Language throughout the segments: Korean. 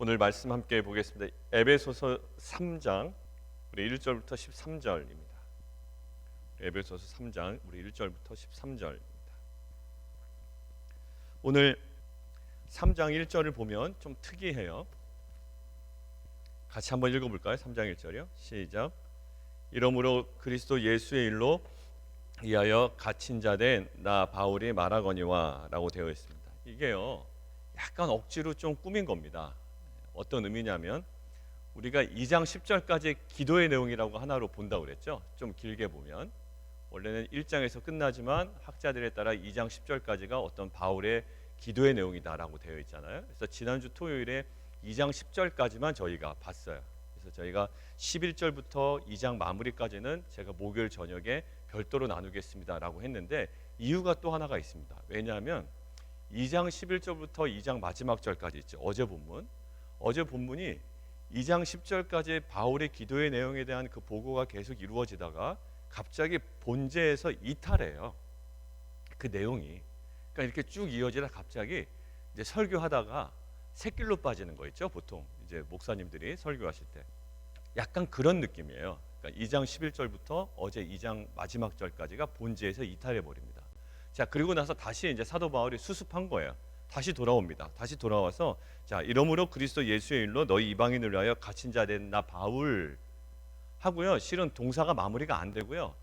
오늘 말씀 함께 보겠습니다. 에베소서 3장 우리 1절부터 13절입니다. 에베소서 3장 우리 1절부터 13절입니다. 오늘 3장 1절을 보면 좀 특이해요. 같이 한번 읽어볼까요? 3장 1절이요. 시작. 이러므로 그리스도 예수의 일로 이하여 갇힌 자 된 나 바울이 말하거니와 라고 되어 있습니다. 이게요 약간 억지로 좀 꾸민 겁니다. 어떤 의미냐면 우리가 2장 10절까지 기도의 내용이라고 하나로 본다고 그랬죠. 좀 길게 보면 원래는 1장에서 끝나지만 학자들에 따라 2장 10절까지가 어떤 바울의 기도의 내용이다라고 되어 있잖아요. 그래서 지난주 토요일에 2장 10절까지만 저희가 봤어요. 그래서 저희가 11절부터 2장 마무리까지는 제가 목요일 저녁에 별도로 나누겠습니다라고 했는데 이유가 또 하나가 있습니다. 왜냐하면 2장 11절부터 2장 마지막 절까지 있죠. 어제 본문이 2장 10절까지 바울의 기도의 내용에 대한 그 보고가 계속 이루어지다가 갑자기 본제에서 이탈해요. 그 내용이. 그러니까 이렇게 쭉 이어지다 갑자기 이제 설교하다가 샛길로 빠지는 거 있죠. 보통 이제 목사님들이 설교하실 때 약간 그런 느낌이에요. 그러니까 2장 11절부터 어제 2장 마지막 절까지가 본제에서 이탈해 버립니다. 자, 그리고 나서 다시 이제 사도 바울이 수습한 거예요. 다시 돌아옵니다. 다시 돌아와서 자, 이러므로 그리스도 예수의 일로 너희 이방인을 위하여 갇힌 자 된 나 바울 하고요. 실은 동사가 마무리가 안 되고요.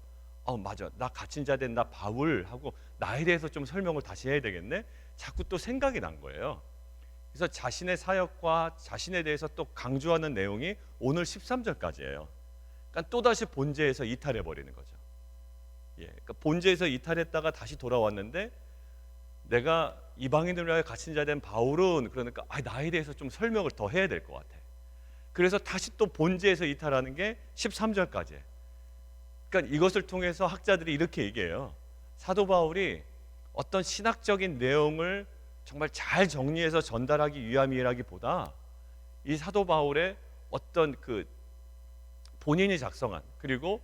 맞아. 나 갇힌 자 된 나 바울 하고 나에 대해서 좀 설명을 다시 해야 되겠네. 자꾸 또 생각이 난 거예요. 그래서 자신의 사역과 자신에 대해서 또 강조하는 내용이 오늘 13절까지예요. 그러니까 또다시 본제에서 이탈해 버리는 거죠. 그러니까 본제에서 이탈했다가 다시 돌아왔는데 내가 이방인을 위하여 갇힌 자 된 바울은 그러니까 나에 대해서 좀 설명을 더 해야 될 것 같아. 그래서 다시 또 본제에서 이탈하는 게 13절까지. 그러니까 이것을 통해서 학자들이 이렇게 얘기해요. 사도 바울이 어떤 신학적인 내용을 정말 잘 정리해서 전달하기 위함이라기보다 이 사도 바울의 어떤 그 본인이 작성한 그리고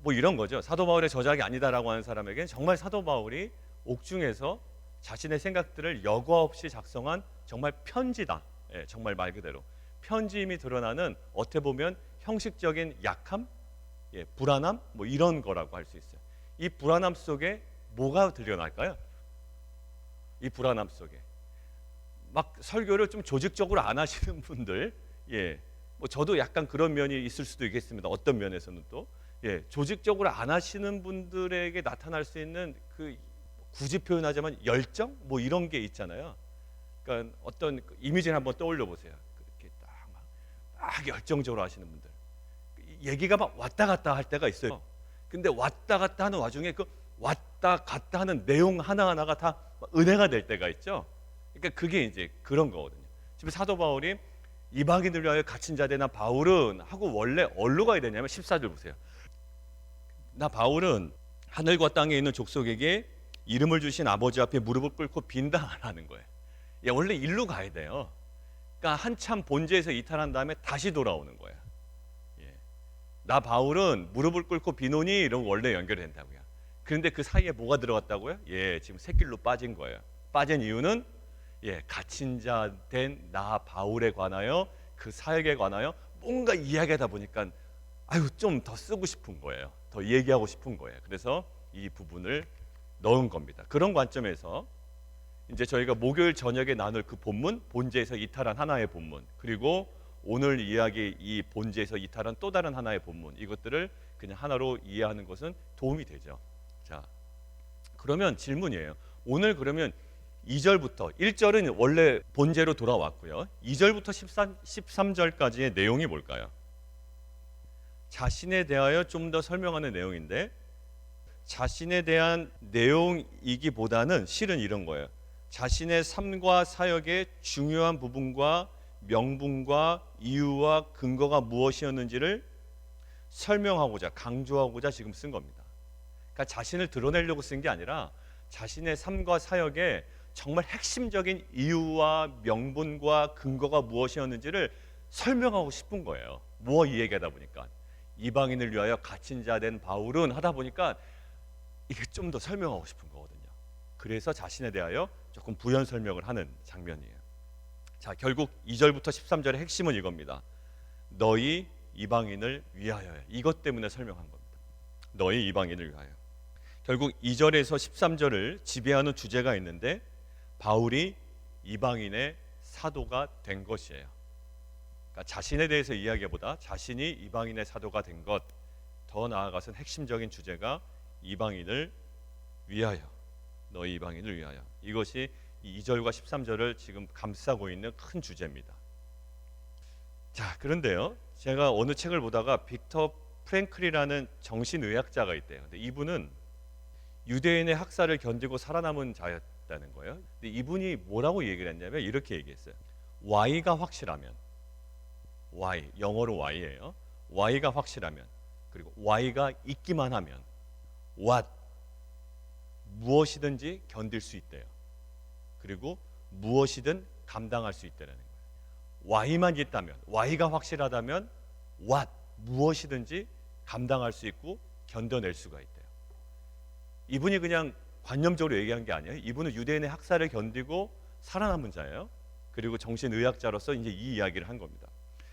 뭐 이런 거죠. 사도 바울의 저작이 아니다라고 하는 사람에게는 정말 사도 바울이 옥중에서 자신의 생각들을 여과 없이 작성한 정말 편지다. 정말 말 그대로 편지임이 드러나는 어떻게 보면 형식적인 약함, 불안함 뭐 이런 거라고 할 수 있어요. 이 불안함 속에 뭐가 드러날까요? 이 불안함 속에 막 설교를 좀 조직적으로 안 하시는 분들, 뭐 저도 약간 그런 면이 있을 수도 있겠습니다. 어떤 면에서는 또 조직적으로 안 하시는 분들에게 나타날 수 있는 그 굳이 표현하자면 열정 뭐 이런 게 있잖아요. 그러니까 어떤 이미지를 한번 떠올려 보세요. 이렇게 막 열정적으로 하시는 분들 얘기가 막 왔다 갔다 할 때가 있어요. 근데 왔다 갔다 하는 와중에 그 왔다 갔다 하는 내용 하나하나가 다 은혜가 될 때가 있죠. 그러니까 그게 이제 그런 거거든요. 지금 사도 바울이 이방인을 위하여 갇힌 자 된 나 바울은 하고 원래 어디로 가야 되냐면 14절 보세요. 나 바울은 하늘과 땅에 있는 족속에게 이름을 주신 아버지 앞에 무릎을 꿇고 빈당하라는 거예요. 원래 일로 가야 돼요. 그러니까 한참 본제에서 이탈한 다음에 다시 돌아오는 거예요. 나 바울은 무릎을 꿇고 비노니 이러고 원래 연결된다고요. 그런데 그 사이에 뭐가 들어갔다고요? 지금 샛길로 빠진 거예요. 빠진 이유는 갇힌 자 된 나 바울에 관하여 그 사역에 관하여 뭔가 이야기하다 보니까 좀 더 쓰고 싶은 거예요. 더 얘기하고 싶은 거예요. 그래서 이 부분을 넣은 겁니다. 그런 관점에서 이제 저희가 목요일 저녁에 나눌 그 본문, 본제에서 이탈한 하나의 본문, 그리고 오늘 이야기 이 본제에서 이탈한 또 다른 하나의 본문, 이것들을 그냥 하나로 이해하는 것은 도움이 되죠. 자, 그러면 질문이에요. 오늘 그러면 2절부터 1절은 원래 본제로 돌아왔고요. 2절부터 13절까지의 내용이 뭘까요? 자신에 대하여 좀 더 설명하는 내용인데 자신에 대한 내용이기보다는 실은 이런 거예요. 자신의 삶과 사역의 중요한 부분과 명분과 이유와 근거가 무엇이었는지를 설명하고자 강조하고자 지금 쓴 겁니다. 그러니까 자신을 드러내려고 쓴 게 아니라 자신의 삶과 사역의 정말 핵심적인 이유와 명분과 근거가 무엇이었는지를 설명하고 싶은 거예요. 뭐 이 얘기하다 보니까 이방인을 위하여 갇힌 자 된 바울은 하다 보니까 이게 좀 더 설명하고 싶은 거거든요. 그래서 자신에 대하여 조금 부연 설명을 하는 장면이에요. 자, 결국 2절부터 13절의 핵심은 이겁니다. 너희 이방인을 위하여. 이것 때문에 설명한 겁니다. 너희 이방인을 위하여. 결국 2절에서 13절을 지배하는 주제가 있는데 바울이 이방인의 사도가 된 것이에요. 그러니까 자신에 대해서 이야기보다 자신이 이방인의 사도가 된 것, 더 나아가서는 핵심적인 주제가 이방인을 위하여, 너희 이방인을 위하여. 이것이 2절과 13절을 지금 감싸고 있는 큰 주제입니다. 자, 그런데요, 제가 어느 책을 보다가 빅터 프랭클이라는 정신의학자가 있대요. 근데 이분은 유대인의 학살을 견디고 살아남은 자였다는 거예요. 근데 이분이 뭐라고 얘기를 했냐면 이렇게 얘기했어요. Y가 확실하면, Y, 영어로 Y예요. Y가 확실하면, 그리고 Y가 있기만 하면 What, 무엇이든지 견딜 수 있대요. 그리고 무엇이든 감당할 수 있다는 거예요. Y만 있다면, Y가 확실하다면 What, 무엇이든지 감당할 수 있고 견뎌낼 수가 있대요. 이분이 그냥 관념적으로 얘기한 게 아니에요. 이분은 유대인의 학살을 견디고 살아남은 자예요. 그리고 정신의학자로서 이제 이 이야기를 한 겁니다.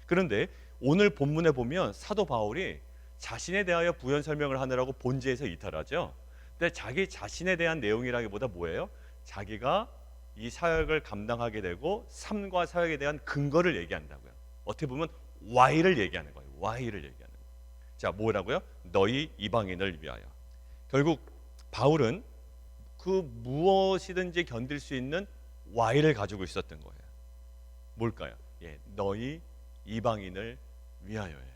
그런데 오늘 본문에 보면 사도 바울이 자신에 대하여 부연 설명을 하느라고 본지에서 이탈하죠. 근데 자기 자신에 대한 내용이라기보다 뭐예요? 자기가 이 사역을 감당하게 되고 삶과 사역에 대한 근거를 얘기한다고요. 어떻게 보면 Y를 얘기하는 거예요. Y를 얘기하는 거예요. 자, 뭐라고요? 너희 이방인을 위하여. 결국 바울은 그 무엇이든지 견딜 수 있는 Y를 가지고 있었던 거예요. 뭘까요? 예, 너희 이방인을 위하여예요.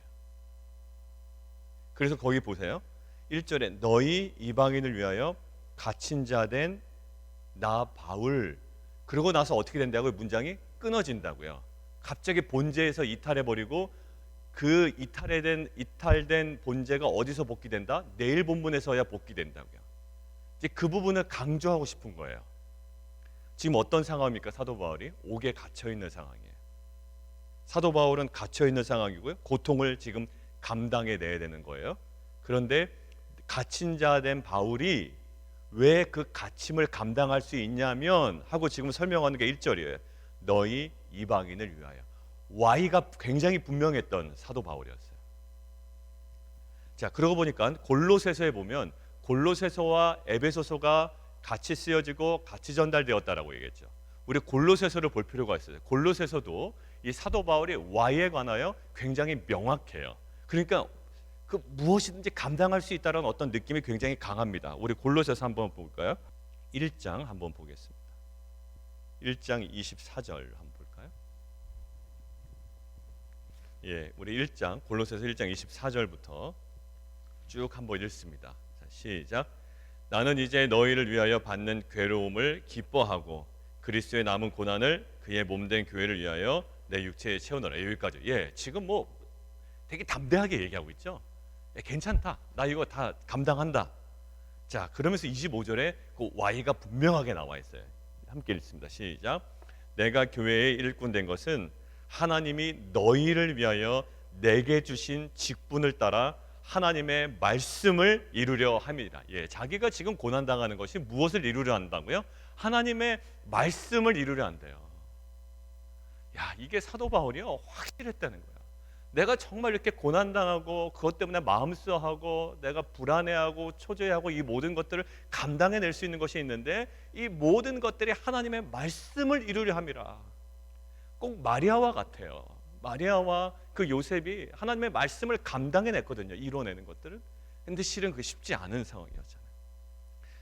그래서 거기 보세요. 1절에 너희 이방인을 위하여 갇힌 자 된 나 바울. 그러고 나서 어떻게 된다고요? 문장이 끊어진다고요. 갑자기 본제에서 이탈해버리고 그 이탈된 본제가 어디서 복귀된다? 내일 본문에서야 복귀된다고요. 이제 그 부분을 강조하고 싶은 거예요. 지금 어떤 상황입니까? 사도 바울이 옥에 갇혀 있는 상황이에요. 사도 바울은 갇혀 있는 상황이고요. 고통을 지금 감당해 내야 되는 거예요. 그런데 갇힌 자 된 바울이 왜 그 갇힘을 감당할 수 있냐면 하고 지금 설명하는 게 1절이에요. 너희 이방인을 위하여. Y가 굉장히 분명했던 사도 바울이었어요. 자, 그러고 보니까 골로새서에 보면 골로새서와 에베소서가 같이 쓰여지고 같이 전달되었다라고 얘기했죠. 우리 골로새서를 볼 필요가 있어요. 골로새서도 이 사도 바울이 Y에 관하여 굉장히 명확해요. 그러니까 그 무엇이든지 감당할 수 있다는 어떤 느낌이 굉장히 강합니다. 우리 골로새서 한번 볼까요? 1장 한번 보겠습니다. 1장 24절 한번 볼까요? 예, 우리 1장 골로새서 1장 24절부터 쭉 한번 읽습니다. 자, 시작. 나는 이제 너희를 위하여 받는 괴로움을 기뻐하고 그리스도의 남은 고난을 그의 몸된 교회를 위하여 내 육체에 채우노라. 여기까지. 예, 지금 뭐 되게 담대하게 얘기하고 있죠. 예, 괜찮다. 나 이거 다 감당한다. 자, 그러면서 25절에 그 Y가 분명하게 나와 있어요. 함께 읽습니다. 시작. 내가 교회의 일꾼 된 것은 하나님이 너희를 위하여 내게 주신 직분을 따라 하나님의 말씀을 이루려 함이라. 예, 자기가 지금 고난 당하는 것이 무엇을 이루려 한다고요? 하나님의 말씀을 이루려 한대요. 야, 이게 사도 바울이요 확실했다는 거야. 내가 정말 이렇게 고난 당하고 그것 때문에 마음 쓰하고 내가 불안해하고 초조해하고 이 모든 것들을 감당해낼 수 있는 것이 있는데 이 모든 것들이 하나님의 말씀을 이루려 함이라. 꼭 마리아와 같아요. 마리아와 그 요셉이 하나님의 말씀을 감당해냈거든요. 이뤄내는 것들을. 근데 실은 그게 쉽지 않은 상황이었잖아요.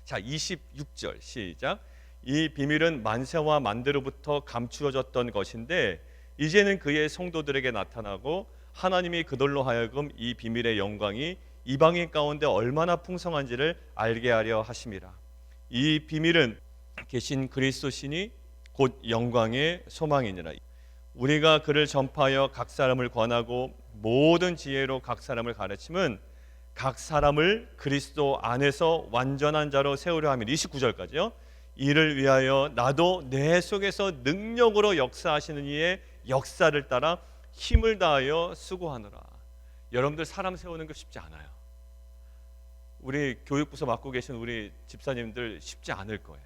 자, 26절 시작. 이 비밀은 만세와 만대로부터 감추어졌던 것인데 이제는 그의 성도들에게 나타나고 하나님이 그들로 하여금 이 비밀의 영광이 이방인 가운데 얼마나 풍성한지를 알게 하려 하심이라. 이 비밀은 계신 그리스도 신이 곧 영광의 소망이니라. 우리가 그를 전파하여 각 사람을 권하고 모든 지혜로 각 사람을 가르침은 각 사람을 그리스도 안에서 완전한 자로 세우려 함이라. 29절까지요. 이를 위하여 나도 내 속에서 능력으로 역사하시는 이의 역사를 따라 힘을 다하여 수고하노라. 여러분들 사람 세우는 거 쉽지 않아요. 우리 교육부서 맡고 계신 우리 집사님들 쉽지 않을 거예요.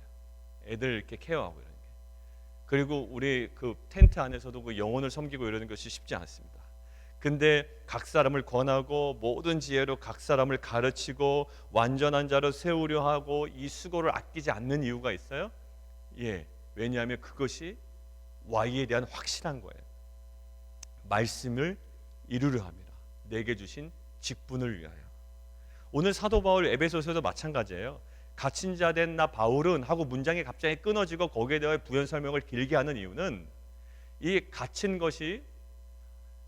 애들 이렇게 케어하고 이런 게. 그리고 우리 그 텐트 안에서도 그 영혼을 섬기고 이러는 것이 쉽지 않습니다. 근데 각 사람을 권하고 모든 지혜로 각 사람을 가르치고 완전한 자로 세우려 하고 이 수고를 아끼지 않는 이유가 있어요? 예, 왜냐하면 그것이 Y에 대한 확실한 거예요. 말씀을 이루려 함이라. 내게 주신 직분을 위하여. 오늘 사도 바울 에베소서도 마찬가지예요. 갇힌 자 된 나 바울은 하고 문장이 갑자기 끊어지고 거기에 대해 부연 설명을 길게 하는 이유는 이 갇힌 것이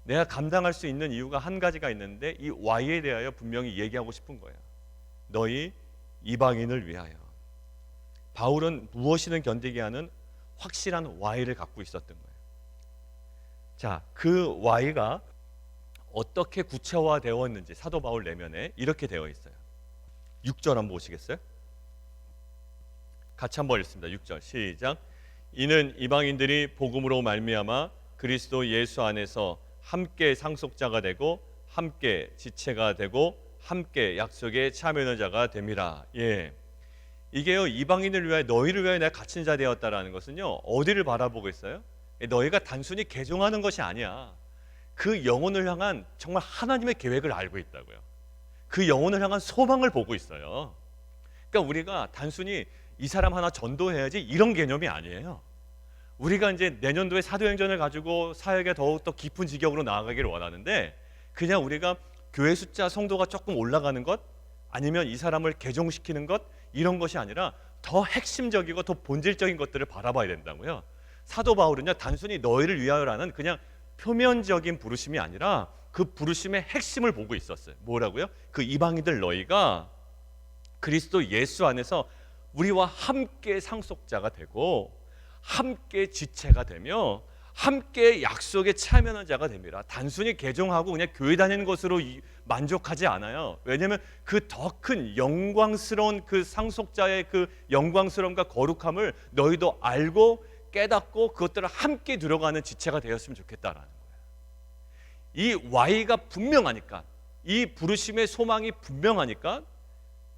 내가 감당할 수 있는 이유가 한 가지가 있는데 이 Y에 대하여 분명히 얘기하고 싶은 거예요. 너희 이방인을 위하여. 바울은 무엇이든 견디게 하는 확실한 Y를 갖고 있었던 거예요. 자, 그 Y가 어떻게 구체화되어 있는지 사도 바울 내면에 이렇게 되어 있어요. 6절 한번 보시겠어요? 같이 한번 읽습니다. 6절 시작. 이는 이방인들이 복음으로 말미암아 그리스도 예수 안에서 함께 상속자가 되고 함께 지체가 되고 함께 약속의 참여하는 자가 됨이라. 예, 이게요, 이방인을 위하여 너희를 위하여 내가 갇힌 자 되었다라는 것은요, 어디를 바라보고 있어요? 너희가 단순히 개종하는 것이 아니야. 그 영혼을 향한 정말 하나님의 계획을 알고 있다고요. 그 영혼을 향한 소망을 보고 있어요. 그러니까 우리가 단순히 이 사람 하나 전도해야지 이런 개념이 아니에요. 우리가 이제 내년도에 사도행전을 가지고 사역에 더욱더 깊은 지경으로 나아가기를 원하는데, 그냥 우리가 교회 숫자 성도가 조금 올라가는 것, 아니면 이 사람을 개종시키는 것, 이런 것이 아니라 더 핵심적이고 더 본질적인 것들을 바라봐야 된다고요. 사도 바울은요, 단순히 너희를 위하여라는 그냥 표면적인 부르심이 아니라 그 부르심의 핵심을 보고 있었어요. 뭐라고요? 그 이방인들 너희가 그리스도 예수 안에서 우리와 함께 상속자가 되고 함께 지체가 되며 함께 약속에 참여하는 자가 됩니다. 단순히 개종하고 그냥 교회 다니는 것으로 만족하지 않아요. 왜냐하면 그 더 큰 영광스러운 그 상속자의 그 영광스러움과 거룩함을 너희도 알고 깨닫고 그것들을 함께 들어가는 지체가 되었으면 좋겠다라는 거예요. 이 Y가 분명하니까, 이 부르심의 소망이 분명하니까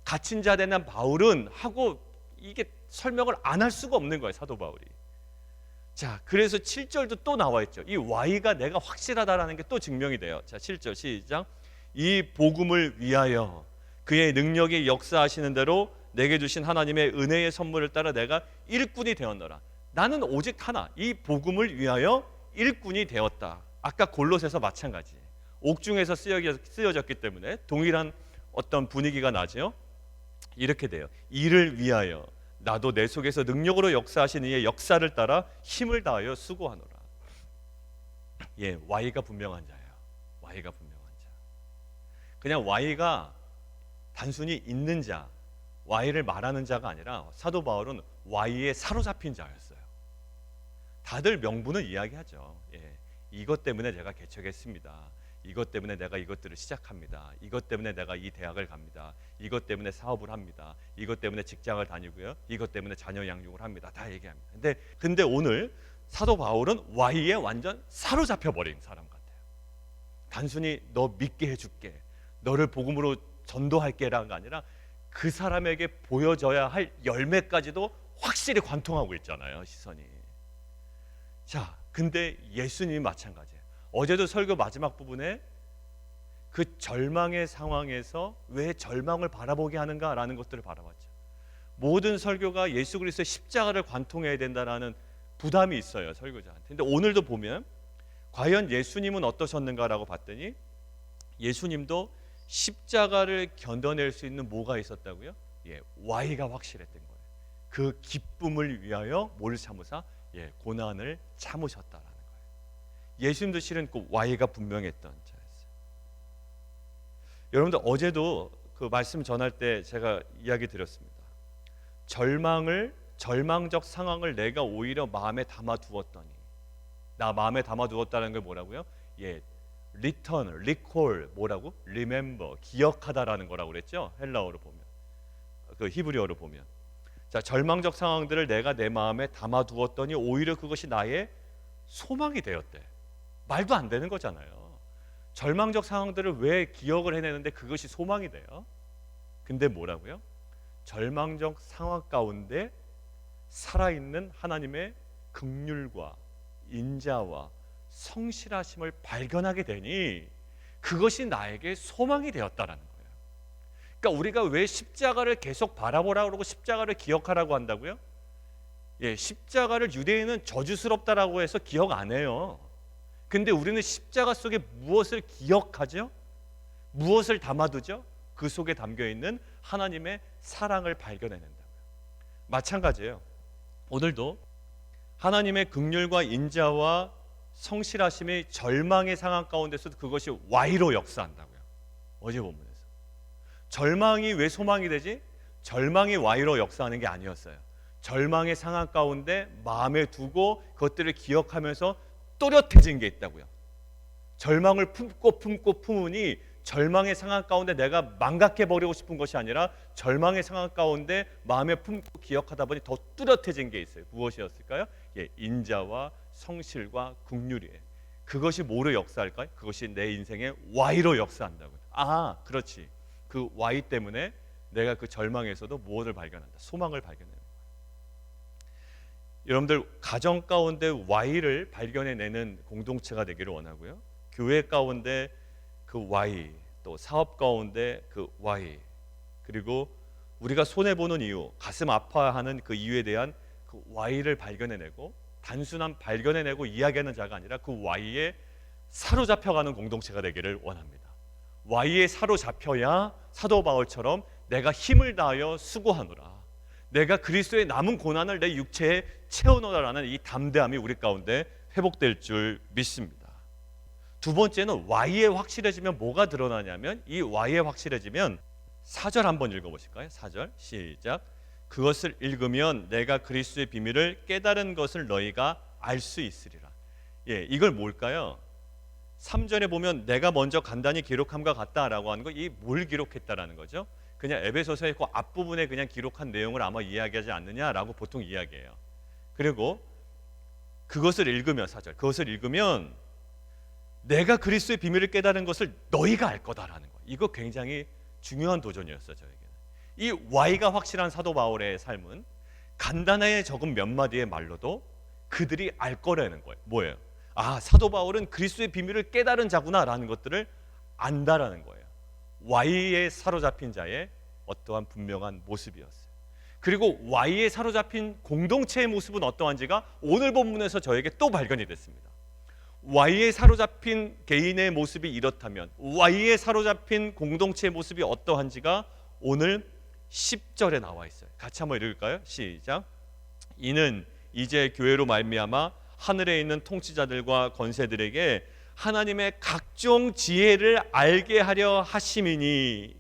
갇힌 자 된 바울은 하고 이게 설명을 안 할 수가 없는 거예요, 사도 바울이. 자, 그래서 7절도 또 나와 있죠. 이 Y가 내가 확실하다라는 게 또 증명이 돼요. 자, 7절 시작. 이 복음을 위하여 그의 능력이 역사하시는 대로 내게 주신 하나님의 은혜의 선물을 따라 내가 일꾼이 되었노라. 나는 오직 하나, 이 복음을 위하여 일꾼이 되었다. 아까 골로새서 마찬가지. 옥중에서 쓰여졌기 때문에 동일한 어떤 분위기가 나죠. 이렇게 돼요. 이를 위하여 나도 내 속에서 능력으로 역사하신 이의 역사를 따라 힘을 다하여 수고하노라. 예, Y가 분명한 자예요. Y가 분명한 자. 그냥 Y가 단순히 있는 자, Y를 말하는 자가 아니라 사도 바울은 Y에 사로잡힌 자였어요. 다들 명분을 이야기하죠. 예, 이것 때문에 제가 개척했습니다. 이것 때문에 내가 이것들을 시작합니다. 이것 때문에 내가 이 대학을 갑니다. 이것 때문에 사업을 합니다. 이것 때문에 직장을 다니고요. 이것 때문에 자녀 양육을 합니다. 다 얘기합니다. 근데 오늘 사도 바울은 Y에 완전 사로잡혀 버린 사람 같아요. 단순히 너 믿게 해줄게, 너를 복음으로 전도할게라는 게 아니라 그 사람에게 보여져야 할 열매까지도 확실히 관통하고 있잖아요, 시선이. 자, 근데 예수님이 마찬가지예요. 어제도 설교 마지막 부분에 그 절망의 상황에서 왜 절망을 바라보게 하는가라는 것들을 바라봤죠. 모든 설교가 예수 그리스도의 십자가를 관통해야 된다는 부담이 있어요, 설교자한테. 근데 오늘도 보면 과연 예수님은 어떠셨는가라고 봤더니 예수님도 십자가를 견뎌낼 수 있는 뭐가 있었다고요? 예, Y가 확실했던 거예요. 그 기쁨을 위하여 뭘 참으사? 예, 고난을 참으셨다라는 거예요. 예수님도 실은 그 Y가 분명했던 자였어요. 여러분들 어제도 그 말씀 전할 때 제가 이야기 드렸습니다. 절망적 상황을 내가 오히려 마음에 담아두었더니, 나 마음에 담아두었다는 게 뭐라고요? 예, recall 뭐라고? remember, 기억하다라는 거라고 그랬죠? 헬라어로 보면, 그 히브리어로 보면. 자, 절망적 상황들을 내가 내 마음에 담아두었더니 오히려 그것이 나의 소망이 되었대. 말도 안 되는 거잖아요. 절망적 상황들을 왜 기억을 해내는데 그것이 소망이 돼요? 근데 뭐라고요? 절망적 상황 가운데 살아있는 하나님의 긍휼과 인자와 성실하심을 발견하게 되니 그것이 나에게 소망이 되었다라는 거예요. 그러니까 우리가 왜 십자가를 계속 바라보라고 그러고 십자가를 기억하라고 한다고요? 십자가를 유대인은 저주스럽다라고 해서 기억 안 해요. 근데 우리는 십자가 속에 무엇을 기억하죠? 무엇을 담아두죠? 그 속에 담겨있는 하나님의 사랑을 발견해낸다고요. 마찬가지예요. 오늘도 하나님의 긍휼과 인자와 성실하심이 절망의 상황 가운데서도 그것이 Y로 역사한다고요. 어제 본문에서. 절망이 왜 소망이 되지? 절망이 Y로 역사하는 게 아니었어요. 절망의 상황 가운데 마음에 두고 그것들을 기억하면서 또렷해진 게 있다고요. 절망을 품고 품으니 절망의 상황 가운데 내가 망각해버리고 싶은 것이 아니라 절망의 상황 가운데 마음에 품고 기억하다 보니 더 뚜렷해진 게 있어요. 무엇이었을까요? 인자와 성실과 긍휼이에요. 그것이 뭐로 역사할까요? 그것이 내 인생의 Y로 역사한다고요. 아, 그렇지. 그 Y 때문에 내가 그 절망에서도 무엇을 발견한다? 소망을 발견해요. 여러분들 가정 가운데 Y를 발견해내는 공동체가 되기를 원하고요. 교회 가운데 그 Y, 또 사업 가운데 그 Y, 그리고 우리가 손해보는 이유, 가슴 아파하는 그 이유에 대한 그 Y를 발견해내고 단순한 발견해내고 이야기하는 자가 아니라 그 Y에 사로잡혀가는 공동체가 되기를 원합니다. Y에 사로잡혀야 사도 바울처럼 내가 힘을 다하여 수고하노라, 내가 그리스도의 남은 고난을 내 육체에 채우노라라는 이 담대함이 우리 가운데 회복될 줄 믿습니다. 두 번째는 Y에 확실해지면 뭐가 드러나냐면, 이 Y에 확실해지면 4절 한번 읽어보실까요? 4절 시작. 그것을 읽으면 내가 그리스도의 비밀을 깨달은 것을 너희가 알 수 있으리라. 이걸 뭘까요? 3절에 보면 내가 먼저 간단히 기록함과 같다라고 하는 거, 이 뭘 기록했다라는 거죠? 그냥 에베소서의 그 앞부분에 그냥 기록한 내용을 아마 이야기하지 않느냐라고 보통 이야기해요. 그리고 그것을 읽으면 4절, 그것을 읽으면 내가 그리스도의 비밀을 깨달은 것을 너희가 알 거다라는 거. 이거 굉장히 중요한 도전이었어요, 저에게는. 이 Y가 확실한 사도 바울의 삶은 간단하게 적은 몇 마디의 말로도 그들이 알 거라는 거예요. 뭐예요? 아, 사도 바울은 그리스도의 비밀을 깨달은 자구나라는 것들을 안다라는 거예요. Y에 사로잡힌 자의 어떠한 분명한 모습이었어요. 그리고 Y에 사로잡힌 공동체의 모습은 어떠한지가 오늘 본문에서 저에게 또 발견이 됐습니다. Y에 사로잡힌 개인의 모습이 이렇다면 Y에 사로잡힌 공동체의 모습이 어떠한지가 오늘 10절에 나와 있어요. 같이 한번 읽을까요? 시작. 이는 이제 교회로 말미암아 하늘에 있는 통치자들과 권세들에게 하나님의 각종 지혜를 알게 하려 하심이니.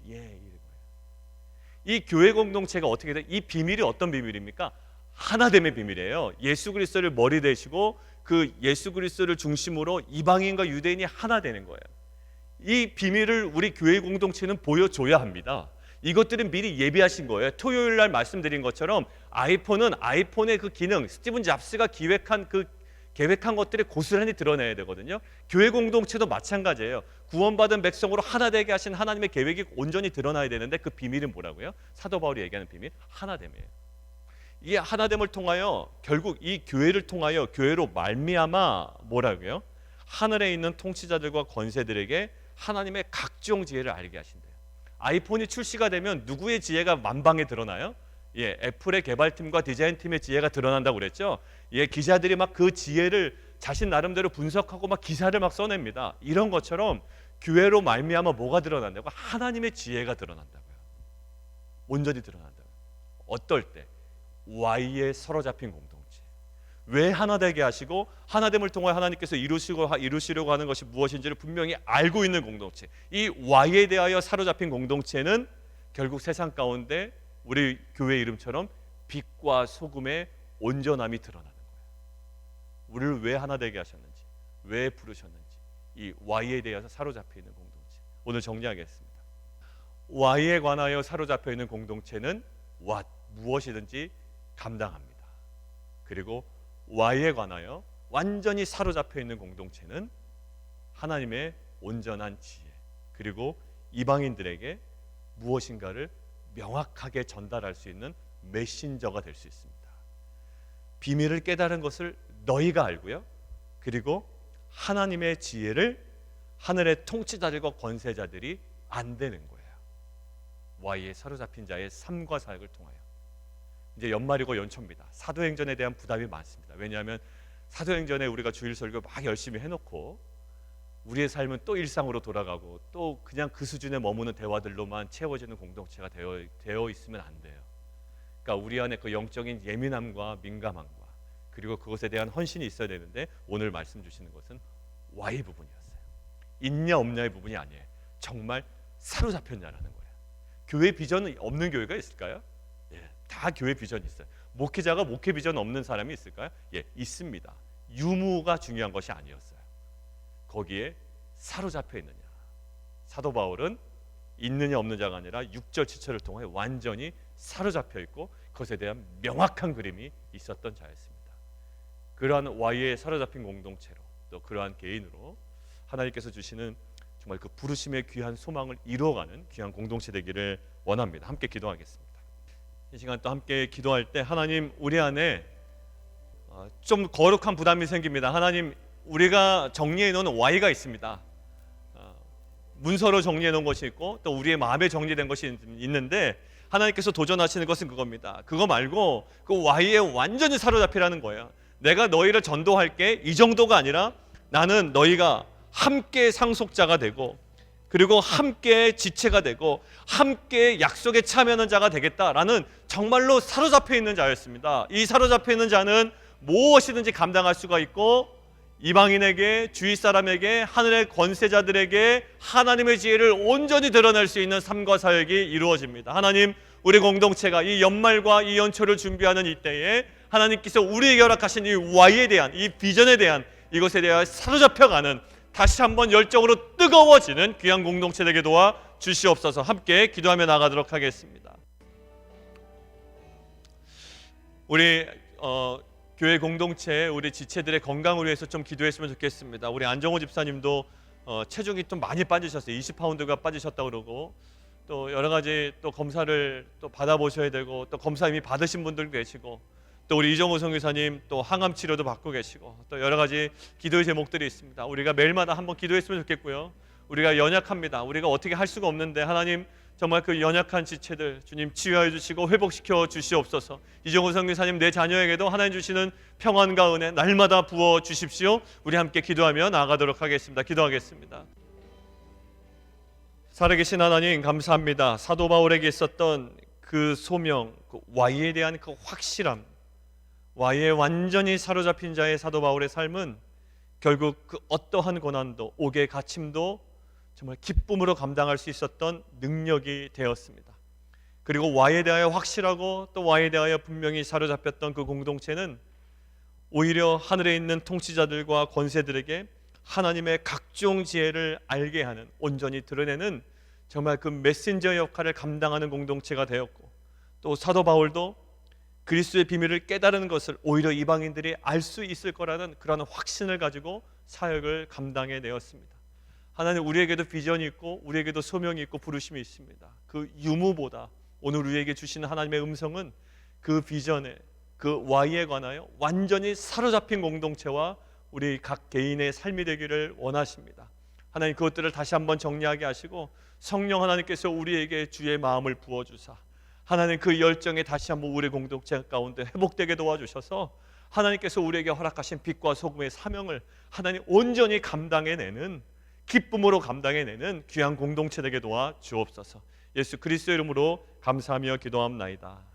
이 교회 공동체가 어떻게 돼? 이 비밀이 어떤 비밀입니까? 하나됨의 비밀이에요. 예수 그리스도를 머리 되시고 그 예수 그리스도를 중심으로 이방인과 유대인이 하나 되는 거예요. 이 비밀을 우리 교회 공동체는 보여줘야 합니다. 이것들은 미리 예비하신 거예요. 토요일 날 말씀드린 것처럼 아이폰은 아이폰의 그 기능, 스티븐 잡스가 계획한 것들이 고스란히 드러내야 되거든요. 교회 공동체도 마찬가지예요. 구원받은 백성으로 하나 되게 하신 하나님의 계획이 온전히 드러나야 되는데 그 비밀은 뭐라고요? 사도 바울이 얘기하는 비밀, 하나됨이에요. 이 하나됨을 통하여 결국 이 교회를 통하여 교회로 말미암아 뭐라고요? 하늘에 있는 통치자들과 권세들에게 하나님의 각종 지혜를 알게 하신대요. 아이폰이 출시가 되면 누구의 지혜가 만방에 드러나요? 애플의 개발팀과 디자인팀의 지혜가 드러난다고 그랬죠. 기자들이 막 그 지혜를 자신 나름대로 분석하고 막 기사를 막 써냅니다. 이런 것처럼 교회로 말미암아 뭐가 드러난다고? 하나님의 지혜가 드러난다고요. 온전히 드러난다고요. 어떨 때? Y에 사로잡힌 공동체. 왜 하나 되게 하시고 하나됨을 통해 하나님께서 이루시려고 하는 것이 무엇인지를 분명히 알고 있는 공동체. 이 Y에 대하여 사로잡힌 공동체는 결국 세상 가운데 우리 교회 이름처럼 빛과 소금의 온전함이 드러나는 거예요. 우리를 왜 하나 되게 하셨는지, 왜 부르셨는지, 이 Y에 대해서 사로잡혀 있는 공동체. 오늘 정리하겠습니다. Y에 관하여 사로잡혀 있는 공동체는 무엇이든지 감당합니다. 그리고 Y에 관하여 완전히 사로잡혀 있는 공동체는 하나님의 온전한 지혜, 그리고 이방인들에게 무엇인가를 명확하게 전달할 수 있는 메신저가 될 수 있습니다. 비밀을 깨달은 것을 너희가 알고요. 그리고 하나님의 지혜를 하늘의 통치자들과 권세자들이 안 되는 거예요. Y에 사로잡힌 자의 삶과 사역을 통하여. 이제 연말이고 연초입니다. 사도행전에 대한 부담이 많습니다. 왜냐하면 사도행전에 우리가 주일 설교 막 열심히 해놓고 우리의 삶은 또 일상으로 돌아가고 또 그냥 그 수준에 머무는 대화들로만 채워지는 공동체가 되어 있으면 안 돼요. 그러니까 우리 안에 그 영적인 예민함과 민감함과 그리고 그것에 대한 헌신이 있어야 되는데 오늘 말씀 주시는 것은 Y의 부분이었어요. 있냐 없냐의 부분이 아니에요. 정말 사로잡혔냐라는 거예요. 교회 비전은 없는 교회가 있을까요? 예, 다 교회 비전이 있어요. 목회자가 목회 비전 없는 사람이 있을까요? 예, 있습니다. 유무가 중요한 것이 아니었어요. 거기에 사로잡혀 있느냐. 사도 바울은 있느냐 없느냐가 아니라 6절 7절을 통해 완전히 사로잡혀 있고 그것에 대한 명확한 그림이 있었던 자였습니다. 그러한 Y에 사로잡힌 공동체로 또 그러한 개인으로 하나님께서 주시는 정말 그 부르심의 귀한 소망을 이루어가는 귀한 공동체 되기를 원합니다. 함께 기도하겠습니다. 이 시간 또 함께 기도할 때 하나님 우리 안에 좀 거룩한 부담이 생깁니다. 하나님 우리가 정리해 놓은 Y가 있습니다. 문서로 정리해 놓은 것이 있고 또 우리의 마음에 정리된 것이 있는데 하나님께서 도전하시는 것은 그겁니다. 그거 말고 그 Y에 완전히 사로잡히라는 거예요. 내가 너희를 전도할게 이 정도가 아니라 나는 너희가 함께 상속자가 되고 그리고 함께 지체가 되고 함께 약속에 참여하는 자가 되겠다라는 정말로 사로잡혀 있는 자였습니다. 이 사로잡혀 있는 자는 무엇이든지 감당할 수가 있고 이방인에게 주위 사람에게 하늘의 권세자들에게 하나님의 지혜를 온전히 드러낼 수 있는 삶과 사역이 이루어집니다. 하나님 우리 공동체가 이 연말과 이 연초를 준비하는 이때에 하나님께서 우리에게 허락하신 이 Y에 대한 이 비전에 대한 이것에 대하여 사로잡혀가는 다시 한번 열정으로 뜨거워지는 귀한 공동체 되게 도와 주시옵소서. 함께 기도하며 나가도록 하겠습니다. 우리 교회 공동체 우리 지체들의 건강을 위해서 좀 기도했으면 좋겠습니다. 우리 안정호 집사님도 체중이 좀 많이 빠지셨어요. 20파운드가 빠지셨다고 그러고 또 여러 가지 또 검사를 또 받아보셔야 되고 또 검사 이미 받으신 분들 계시고 또 우리 이정호 선교사님 또 항암 치료도 받고 계시고 또 여러 가지 기도의 제목들이 있습니다. 우리가 매일마다 한번 기도했으면 좋겠고요. 우리가 연약합니다. 우리가 어떻게 할 수가 없는데 하나님 정말 그 연약한 지체들 주님 치유하여 주시고 회복시켜 주시옵소서. 이정호 선교사님 내 자녀에게도 하나님 주시는 평안과 은혜 날마다 부어 주십시오. 우리 함께 기도하며 나아가도록 하겠습니다. 기도하겠습니다. 살아계신 하나님 감사합니다. 사도 바울에게 있었던 그 소명, 그 Y에 대한 그 확실함, Y에 완전히 사로잡힌 자의 사도 바울의 삶은 결국 그 어떠한 고난도 옥의 갇힘도 정말 기쁨으로 감당할 수 있었던 능력이 되었습니다. 그리고 Y에 대하여 확실하고 또 Y에 대하여 분명히 사로잡혔던 그 공동체는 오히려 하늘에 있는 통치자들과 권세들에게 하나님의 각종 지혜를 알게 하는 온전히 드러내는 정말 그 메신저 역할을 감당하는 공동체가 되었고 또 사도 바울도 그리스도의 비밀을 깨달은 것을 오히려 이방인들이 알 수 있을 거라는 그런 확신을 가지고 사역을 감당해내었습니다. 하나님 우리에게도 비전이 있고 우리에게도 소명이 있고 부르심이 있습니다. 그 유무보다 오늘 우리에게 주시는 하나님의 음성은 그 비전에 그 Y에 관하여 완전히 사로잡힌 공동체와 우리 각 개인의 삶이 되기를 원하십니다. 하나님 그것들을 다시 한번 정리하게 하시고 성령 하나님께서 우리에게 주의 마음을 부어주사 하나님 그 열정에 다시 한번 우리 공동체 가운데 회복되게 도와주셔서 하나님께서 우리에게 허락하신 빛과 소금의 사명을 하나님 온전히 감당해내는 기쁨으로 감당해내는 귀한 공동체 되게 도와 주옵소서. 예수 그리스도의 이름으로 감사하며 기도합나이다.